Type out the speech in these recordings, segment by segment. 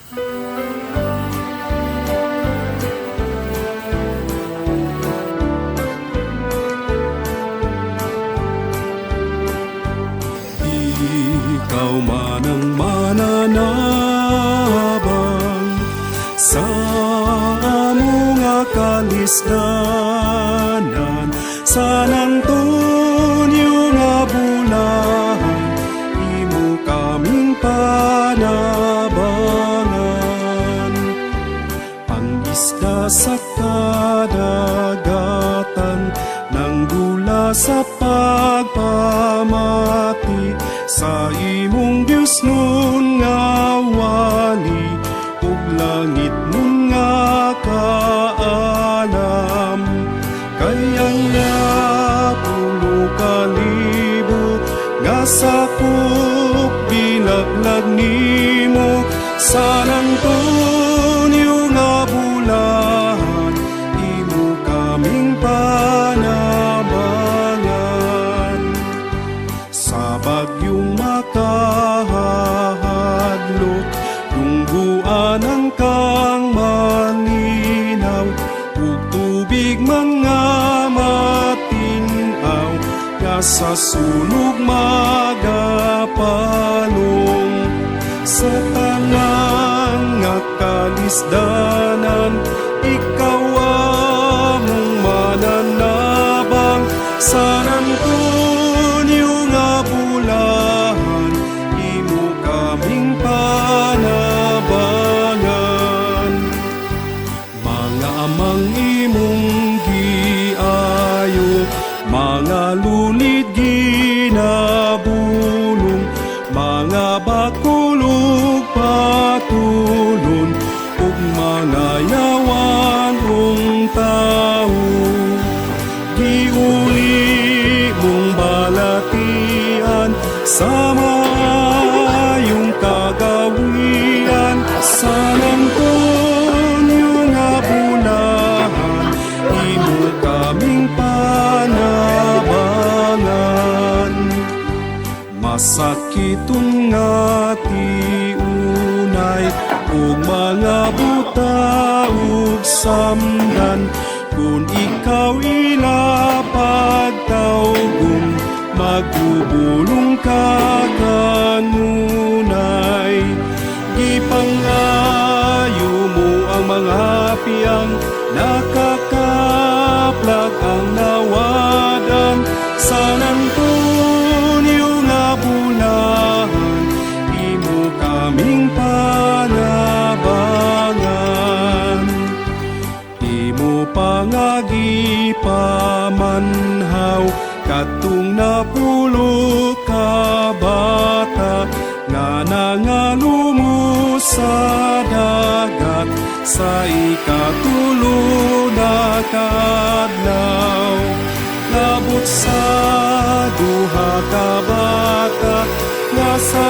Ikaw man ang mananabang sa among kalisdanan, San Antonio nga bulahan, imo kaming panabangan. Ang isda sa kadagatan, nang dula sa pagpamati, sa imong Diyos nun nga wali, ug langit nun nga kaalam. Kayang napulo kalibo nga sakop bilaglag nimo, San Antonio nga bulahan, imo kaming panabangan. Sa bagyong makahadlok, tungguan ang kang malinaw, ug tubig mga matinaw, nga sa sunog magapalong. Sa tanang nga kalisdanan, ikaw among mananabang, San Antonio nga bulahan, imo kaming panabangan. Mga amang imong giayo, mga lulid ginabulong, mga bakulog patulon, ug mga yawan tao. Giuli mong balatian sa maayong kagawian, San Antonio nga bulahan, imo kaming panabangan. Masakitong nga tiunay, ug mga buta ug samdan, kung ikaw ila pagtawgon, magbubulong ka kanunay. Gipangayo mo ang mga piyang, nakakaplag ang nawadan, San Antonio nga bulahan, imo kaming panabangan. Imo pangagi pamanhaw, katong napulo ka bata, nga nangalumo sa dagat, sa ikatulo na kadlaw. Labot sa duha ka bata, nga sa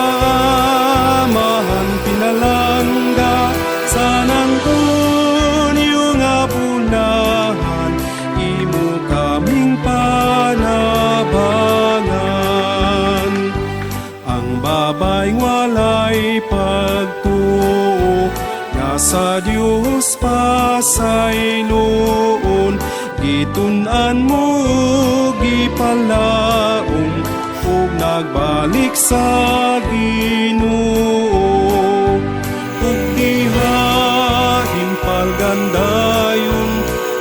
amahan pinalangga, San Antonio nga bulahan, imo kaming panabangan. Ang babay walay pagtuo, nga sa Dios pasayloon, gitun-an mo gipalaong, ug nagbalik sa Ginoo. Ug diha impalgandayon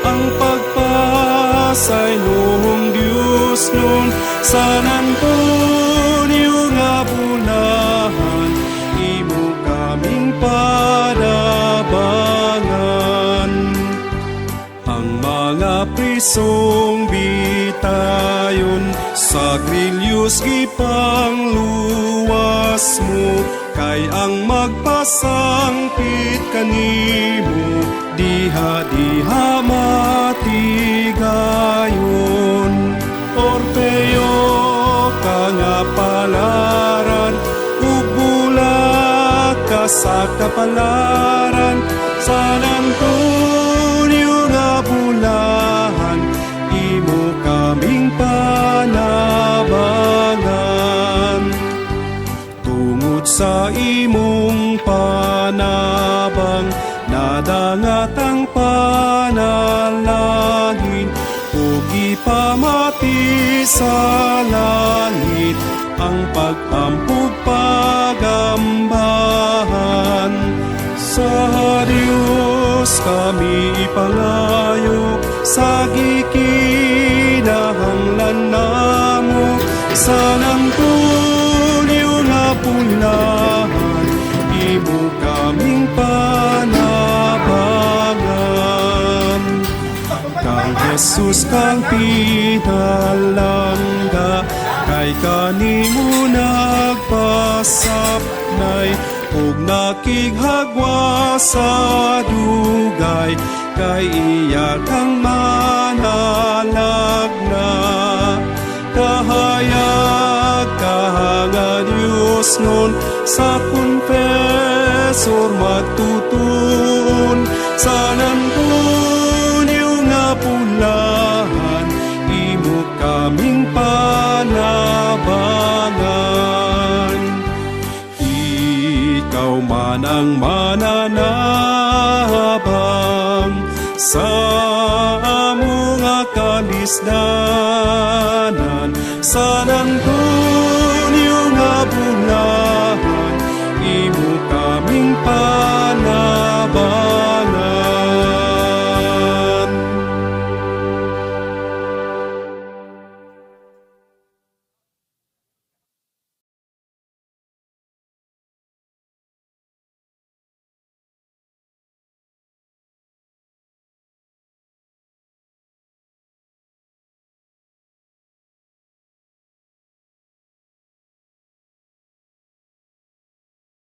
ang pagpasayloong Dios nun, San Antonio nga bulahan, imo kaming panabangan. Ang mga prisong bitayon, sa grilyos gipangluwas mo, kay ang magpasangpit kanimo, diha matigayon. Orfeo ka nga palaran, ug bulat ka sa kapalaran, San Antonio nga bulahan, imo kaming panabangan. Tungod sa imong manabang, nadangat ang panalangin, ug ipamati sa langit ang pag-ampog pagambahan. Sa Dios kami ipangayo, sa gikinahanglan namo, sa nangtulyo nga pulahan, imo kaming panabangan. Kang Jesus kang pinalangga, kay kanimo nagpasapnay, ug nakighagwa sa dugay, kay iya kang manalagna. Kahayag kahanga Dios nun, sa confessor magtutun, sa nandunyo nga pulahan, imo kaming panabangan. Ikaw man ang mananabang sa among kalisdanan, sa nandunyo